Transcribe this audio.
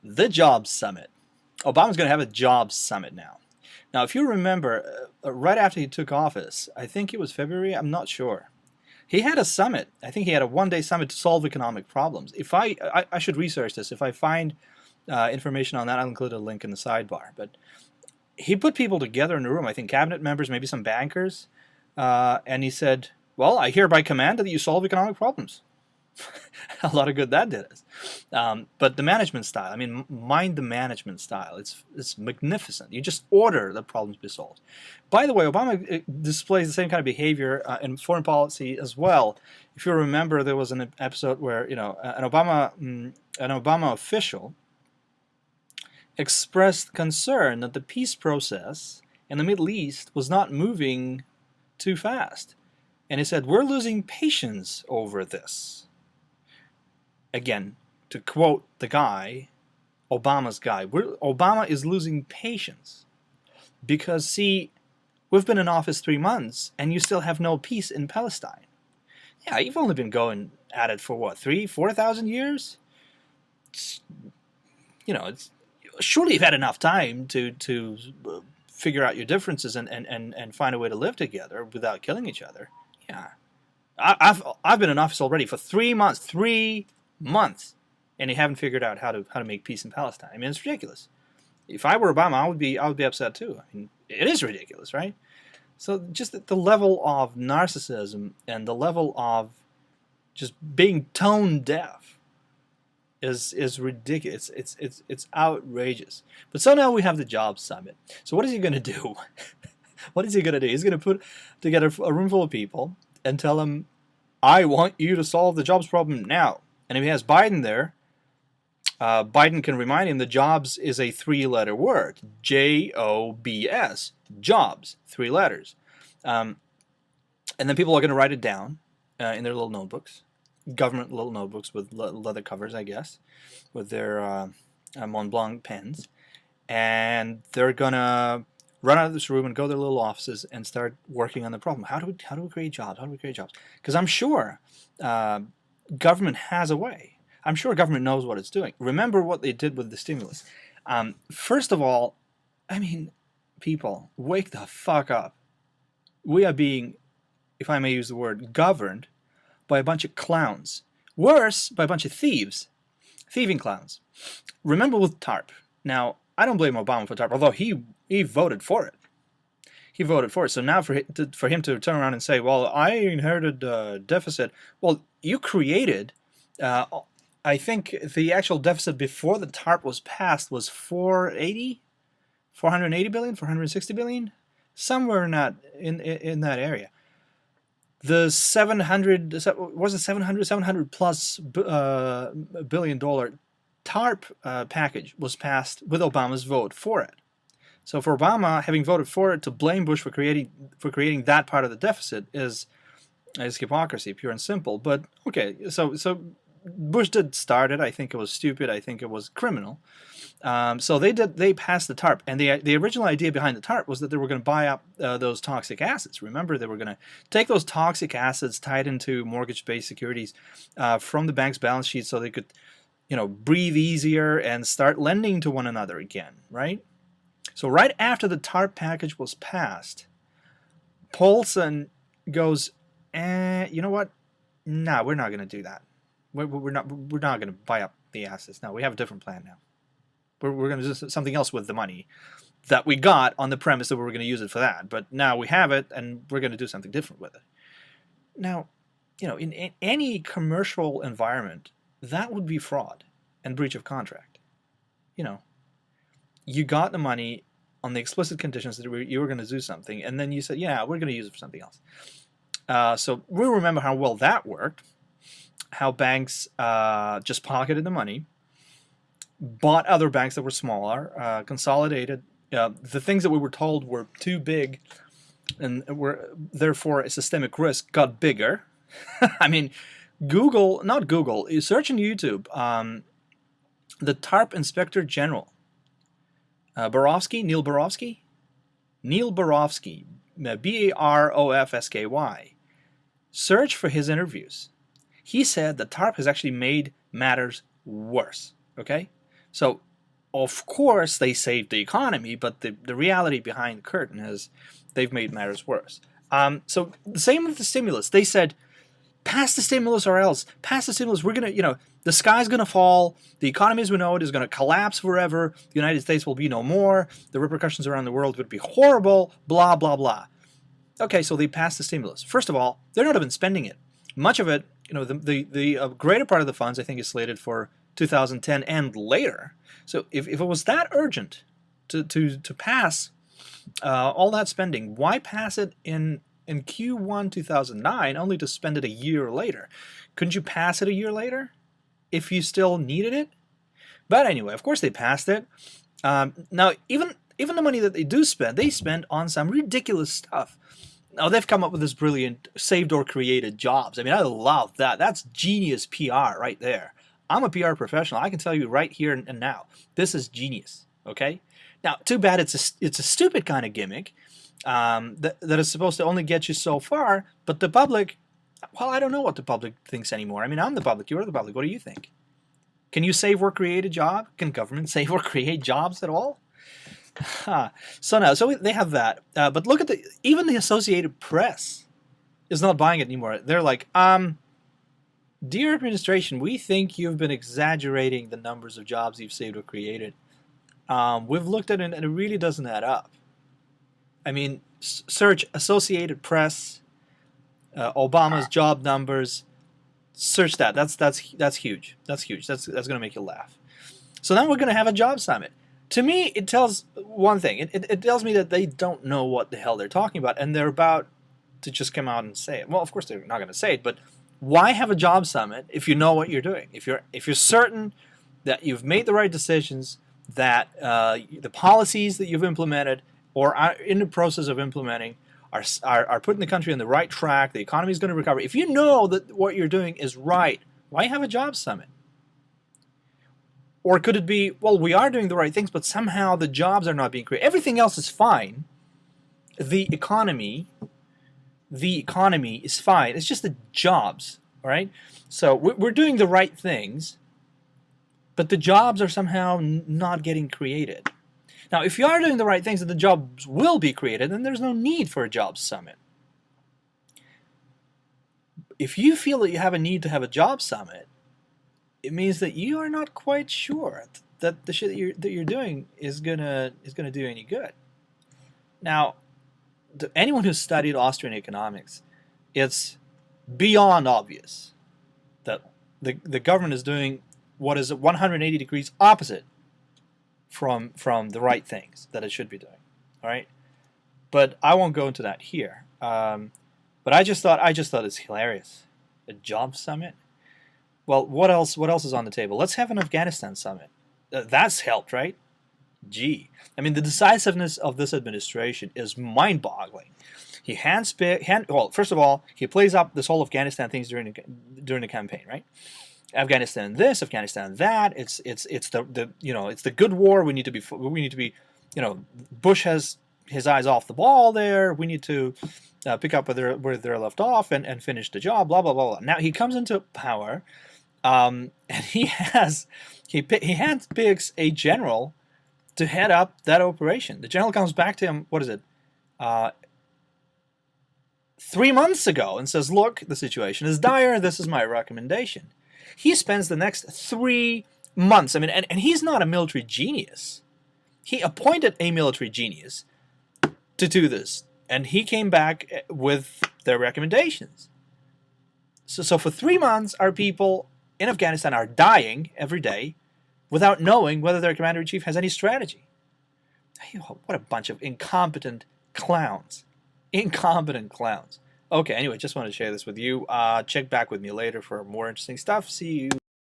The Jobs Summit. Obama's going to have a Jobs Summit now. Now, if you remember, right after he took office, I think it was February, I'm not sure. He had a summit. I think he had a one-day summit to solve economic problems. If I should research this. If I find information on that, I'll include a link in the sidebar. But he put people together in a room, I think cabinet members, maybe some bankers, and he said, well, I hereby command that you solve economic problems. A lot of good that did us. But the management style, I mean, mind the management style. It's magnificent. You just order the problems be solved. By the way, Obama displays the same kind of behavior in foreign policy as well. If you remember, there was an episode where an Obama official expressed concern that the peace process in the Middle East was not moving too fast, and he said, "We're losing patience over this." Again, to quote the guy, Obama's guy, Obama is losing patience because, see, we've been in office 3 months and you still have no peace in Palestine. Yeah, you've only been going at it for what, 4,000 years? It's surely you've had enough time to figure out your differences and find a way to live together without killing each other. Yeah, I've been in office already for 3 months. 3 months, and they haven't figured out how to make peace in Palestine. I mean, it's ridiculous. If I were Obama, I would be upset too. I mean, it is ridiculous, right? So just the level of narcissism and the level of just being tone deaf is ridiculous. It's outrageous. But so now we have the Jobs Summit. So what is he going to do? What is he going to do? He's going to put together a room full of people and tell them, I want you to solve the jobs problem now. And if he has Biden there, Biden can remind him that jobs is a 3-letter word. Jobs. Jobs. 3 letters. And then people are going to write it down in their little notebooks. Government little notebooks with leather covers, I guess. With their Mont Blanc pens. And they're going to run out of this room and go to their little offices and start working on the problem. How do we create jobs? How do we create jobs? Because I'm sure government has a way. I'm sure government knows what it's doing. Remember what they did with the stimulus. First of all, I mean, people, wake the fuck up. We are being, if I may use the word, governed by a bunch of clowns. Worse, by a bunch of thieves. Thieving clowns. Remember with TARP. Now, I don't blame Obama for TARP, although he voted for it. He voted for it. So now for him to turn around and say, well, I inherited a deficit. Well, you created, I think the actual deficit before the TARP was passed was 480 billion, 460 billion, somewhere in that area. The 700 plus billion dollar TARP package was passed with Obama's vote for it. So for Obama, having voted for it, to blame Bush for creating that part of the deficit is hypocrisy, pure and simple. But okay, so Bush did start it. I think it was stupid. I think it was criminal. So they passed the TARP, and the original idea behind the TARP was that they were going to buy up those toxic assets. Remember, they were going to take those toxic assets tied into mortgage-based securities from the bank's balance sheet, so they could, breathe easier and start lending to one another again, right? So right after the TARP package was passed, Paulson goes, you know what? No, we're not going to do that. We're not going to buy up the assets. No, we have a different plan now. We're going to do something else with the money that we got on the premise that we were going to use it for that. But now we have it, and we're going to do something different with it. Now, in any commercial environment, that would be fraud and breach of contract. You got the money on the explicit conditions that you were going to do something, and then you said, yeah, we're going to use it for something else. So we remember how well that worked, how banks just pocketed the money, bought other banks that were smaller, consolidated. The things that we were told were too big and were therefore a systemic risk got bigger. I mean, not Google, you search on YouTube, the TARP Inspector General, Neil Barofsky, Barofsky, search for his interviews. He said that TARP has actually made matters worse, okay? So Of course, they saved the economy, but the reality behind the curtain is they've made matters worse. So the same with the stimulus. They said, pass the stimulus or else. Pass the stimulus. We're going to, the sky's going to fall. The economy as we know it is going to collapse forever. The United States will be no more. The repercussions around the world would be horrible, blah, blah, blah. Okay, so they passed the stimulus. First of all, they're not even spending it. Much of it, the greater part of the funds, I think, is slated for 2010 and later. So if it was that urgent to pass all that spending, why pass it in Q1 2009 only to spend it a year later? Couldn't you pass it a year later if you still needed it? But anyway, of course they passed it. Now, even the money that they do spend, they spend on some ridiculous stuff. Now, they've come up with this brilliant saved or created jobs. I mean, I love that. That's genius PR right there. I'm a PR professional. I can tell you right here and now, this is genius, okay? Now, too bad it's a stupid kind of gimmick that is supposed to only get you so far, but the public, well, I don't know what the public thinks anymore. I mean, I'm the public, you're the public. What do you think? Can you save or create a job? Can government save or create jobs at all? So they have that. But look at even the Associated Press is not buying it anymore. They're like, dear administration, we think you've been exaggerating the numbers of jobs you've saved or created. We've looked at it and it really doesn't add up. I mean, search Associated Press, Obama's job numbers. Search that. That's huge. That's huge. That's going to make you laugh. So then we're going to have a job summit. To me, it tells one thing. It tells me that they don't know what the hell they're talking about, and they're about to just come out and say it. Well, of course they're not going to say it, but why have a job summit if you know what you're doing? If you're certain that you've made the right decisions, that the policies that you've implemented or are in the process of implementing are putting the country on the right track, the economy is going to recover. If you know that what you're doing is right, why have a job summit? Or could it be, well, we are doing the right things, but somehow the jobs are not being created. Everything else is fine. The economy is fine. It's just the jobs, all right? So we're doing the right things, but the jobs are somehow not getting created. Now, if you are doing the right things and the jobs will be created, then there's no need for a jobs summit. If you feel that you have a need to have a job summit, it means that you are not quite sure that the shit that you're doing is gonna do any good. Now, to anyone who's studied Austrian economics, it's beyond obvious that the government is doing what is 180 degrees opposite from the right things that it should be doing. All right, but I won't go into that here. But I just thought it's hilarious. A job summit. Well, what else is on the table? Let's have an Afghanistan summit. That's helped, right? Gee. I mean, the decisiveness of this administration is mind-boggling. Well, first of all, he plays up this whole Afghanistan things during the campaign, right? Afghanistan this, Afghanistan that. It's the good war. We need to be, Bush has his eyes off the ball there. We need to pick up where they're left off and finish the job. Blah blah blah blah. Now he comes into power. And he handpicks a general to head up that operation. The general comes back to him, 3 months ago and says, look, the situation is dire, this is my recommendation. He spends the next 3 months, I mean, and he's not a military genius. He appointed a military genius to do this, and he came back with their recommendations. So for 3 months, our people in Afghanistan are dying every day without knowing whether their commander-in-chief has any strategy. What a bunch of incompetent clowns. Incompetent clowns. Okay, anyway, just wanted to share this with you. Check back with me later for more interesting stuff. See you.